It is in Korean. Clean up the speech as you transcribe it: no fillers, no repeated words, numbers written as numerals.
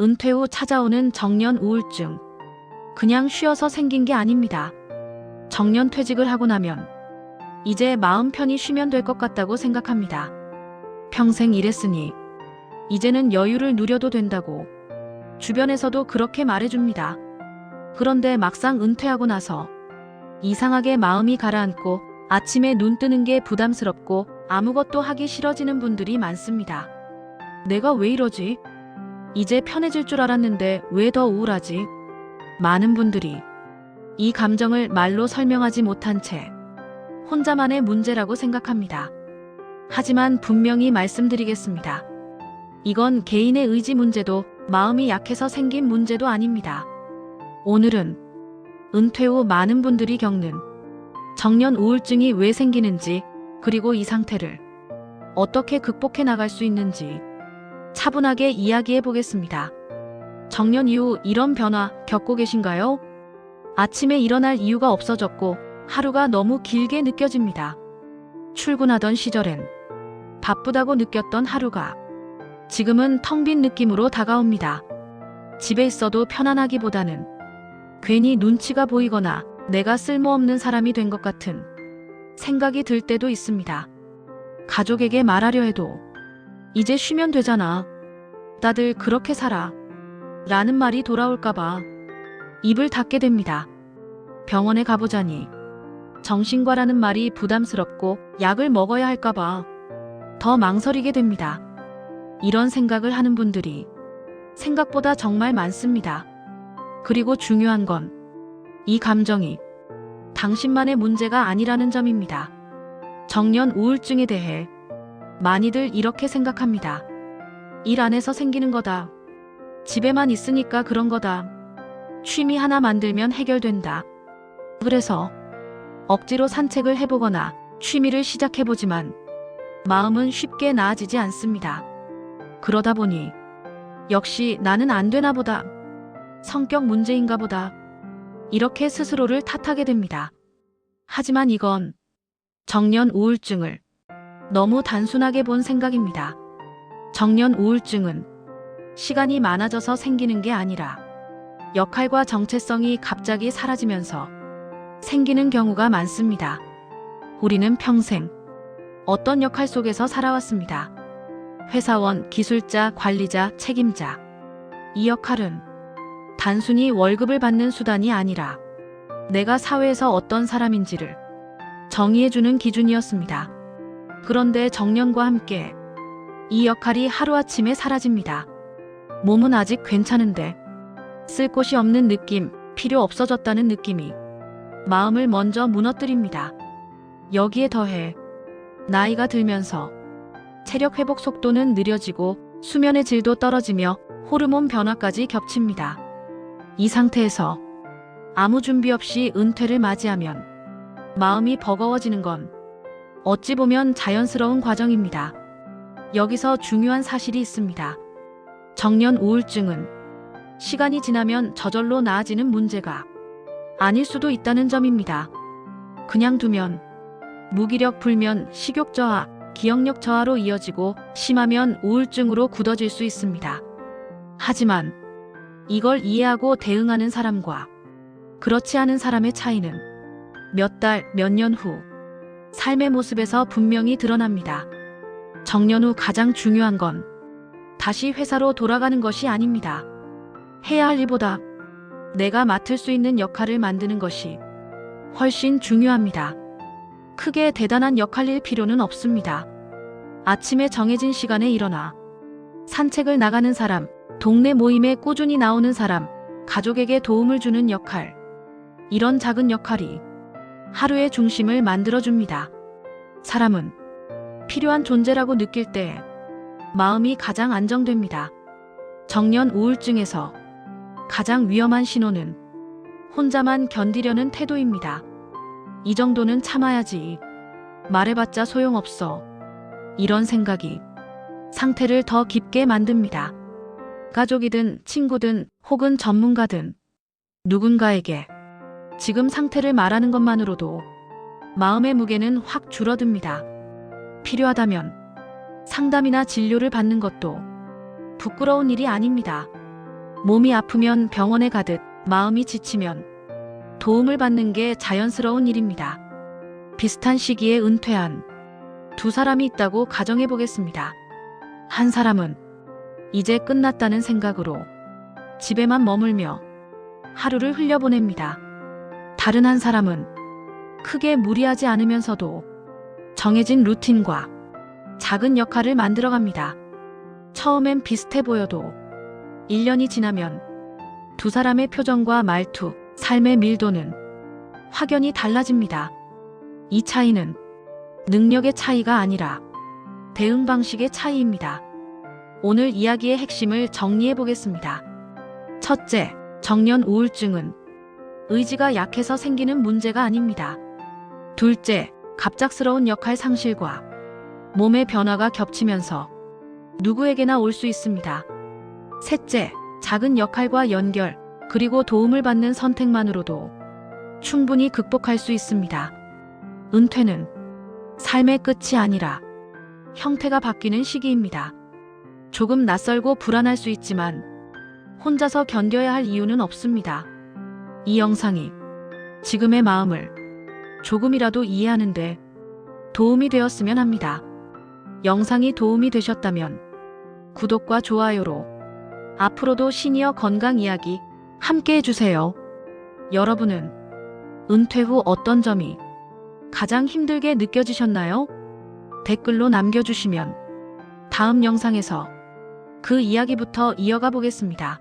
은퇴 후 찾아오는 정년 우울증. 그냥 쉬어서 생긴 게 아닙니다. 정년 퇴직을 하고 나면 이제 마음 편히 쉬면 될 것 같다고 생각합니다. 평생 일했으니 이제는 여유를 누려도 된다고 주변에서도 그렇게 말해줍니다. 그런데 막상 은퇴하고 나서 이상하게 마음이 가라앉고 아침에 눈 뜨는 게 부담스럽고 아무것도 하기 싫어지는 분들이 많습니다. 내가 왜 이러지? 이제 편해질 줄 알았는데 왜 더 우울하지? 많은 분들이 이 감정을 말로 설명하지 못한 채 혼자만의 문제라고 생각합니다. 하지만 분명히 말씀드리겠습니다. 이건 개인의 의지 문제도 마음이 약해서 생긴 문제도 아닙니다. 오늘은 은퇴 후 많은 분들이 겪는 정년 우울증이 왜 생기는지, 그리고 이 상태를 어떻게 극복해 나갈 수 있는지 차분하게 이야기해 보겠습니다. 정년 이후 이런 변화 겪고 계신가요? 아침에 일어날 이유가 없어졌고 하루가 너무 길게 느껴집니다. 출근하던 시절엔 바쁘다고 느꼈던 하루가 지금은 텅 빈 느낌으로 다가옵니다. 집에 있어도 편안하기보다는 괜히 눈치가 보이거나 내가 쓸모없는 사람이 된 것 같은 생각이 들 때도 있습니다. 가족에게 말하려 해도 이제 쉬면 되잖아. 다들 그렇게 살아. 라는 말이 돌아올까봐 입을 닫게 됩니다. 병원에 가보자니 정신과라는 말이 부담스럽고 약을 먹어야 할까봐 더 망설이게 됩니다. 이런 생각을 하는 분들이 생각보다 정말 많습니다. 그리고 중요한 건 이 감정이 당신만의 문제가 아니라는 점입니다. 정년 우울증에 대해 많이들 이렇게 생각합니다. 일 안에서 생기는 거다. 집에만 있으니까 그런 거다. 취미 하나 만들면 해결된다. 그래서 억지로 산책을 해보거나 취미를 시작해보지만 마음은 쉽게 나아지지 않습니다. 그러다 보니 역시 나는 안 되나 보다. 성격 문제인가 보다. 이렇게 스스로를 탓하게 됩니다. 하지만 이건 정년 우울증을 너무 단순하게 본 생각입니다. 정년 우울증은 시간이 많아져서 생기는 게 아니라 역할과 정체성이 갑자기 사라지면서 생기는 경우가 많습니다. 우리는 평생 어떤 역할 속에서 살아왔습니다. 회사원, 기술자, 관리자, 책임자. 이 역할은 단순히 월급을 받는 수단이 아니라 내가 사회에서 어떤 사람인지를 정의해주는 기준이었습니다. 그런데 정년과 함께 이 역할이 하루아침에 사라집니다. 몸은 아직 괜찮은데 쓸 곳이 없는 느낌, 필요 없어졌다는 느낌이 마음을 먼저 무너뜨립니다. 여기에 더해 나이가 들면서 체력 회복 속도는 느려지고 수면의 질도 떨어지며 호르몬 변화까지 겹칩니다. 이 상태에서 아무 준비 없이 은퇴를 맞이하면 마음이 버거워지는 건 어찌 보면 자연스러운 과정입니다. 여기서 중요한 사실이 있습니다. 정년 우울증은 시간이 지나면 저절로 나아지는 문제가 아닐 수도 있다는 점입니다. 그냥 두면 무기력, 불면, 식욕 저하, 기억력 저하로 이어지고 심하면 우울증으로 굳어질 수 있습니다. 하지만 이걸 이해하고 대응하는 사람과 그렇지 않은 사람의 차이는 몇 달, 몇 년 후 삶의 모습에서 분명히 드러납니다. 정년 후 가장 중요한 건 다시 회사로 돌아가는 것이 아닙니다. 해야 할 일보다 내가 맡을 수 있는 역할을 만드는 것이 훨씬 중요합니다. 크게 대단한 역할일 필요는 없습니다. 아침에 정해진 시간에 일어나 산책을 나가는 사람, 동네 모임에 꾸준히 나오는 사람, 가족에게 도움을 주는 역할. 이런 작은 역할이 하루의 중심을 만들어줍니다. 사람은 필요한 존재라고 느낄 때 마음이 가장 안정됩니다. 정년 우울증에서 가장 위험한 신호는 혼자만 견디려는 태도입니다. 이 정도는 참아야지. 말해봤자 소용없어. 이런 생각이 상태를 더 깊게 만듭니다. 가족이든 친구든 혹은 전문가든 누군가에게 지금 상태를 말하는 것만으로도 마음의 무게는 확 줄어듭니다. 필요하다면 상담이나 진료를 받는 것도 부끄러운 일이 아닙니다. 몸이 아프면 병원에 가듯 마음이 지치면 도움을 받는 게 자연스러운 일입니다. 비슷한 시기에 은퇴한 두 사람이 있다고 가정해 보겠습니다. 한 사람은 이제 끝났다는 생각으로 집에만 머물며 하루를 흘려보냅니다. 다른 한 사람은 크게 무리하지 않으면서도 정해진 루틴과 작은 역할을 만들어갑니다. 처음엔 비슷해 보여도 1년이 지나면 두 사람의 표정과 말투, 삶의 밀도는 확연히 달라집니다. 이 차이는 능력의 차이가 아니라 대응 방식의 차이입니다. 오늘 이야기의 핵심을 정리해 보겠습니다. 첫째, 정년 우울증은 의지가 약해서 생기는 문제가 아닙니다. 둘째, 갑작스러운 역할 상실과 몸의 변화가 겹치면서 누구에게나 올 수 있습니다. 셋째, 작은 역할과 연결, 그리고 도움을 받는 선택만으로도 충분히 극복할 수 있습니다. 은퇴는 삶의 끝이 아니라 형태가 바뀌는 시기입니다. 조금 낯설고 불안할 수 있지만 혼자서 견뎌야 할 이유는 없습니다. 이 영상이 지금의 마음을 조금이라도 이해하는데 도움이 되었으면 합니다. 영상이 도움이 되셨다면 구독과 좋아요로 앞으로도 시니어 건강 이야기 함께 해주세요. 여러분은 은퇴 후 어떤 점이 가장 힘들게 느껴지셨나요? 댓글로 남겨주시면 다음 영상에서 그 이야기부터 이어가 보겠습니다.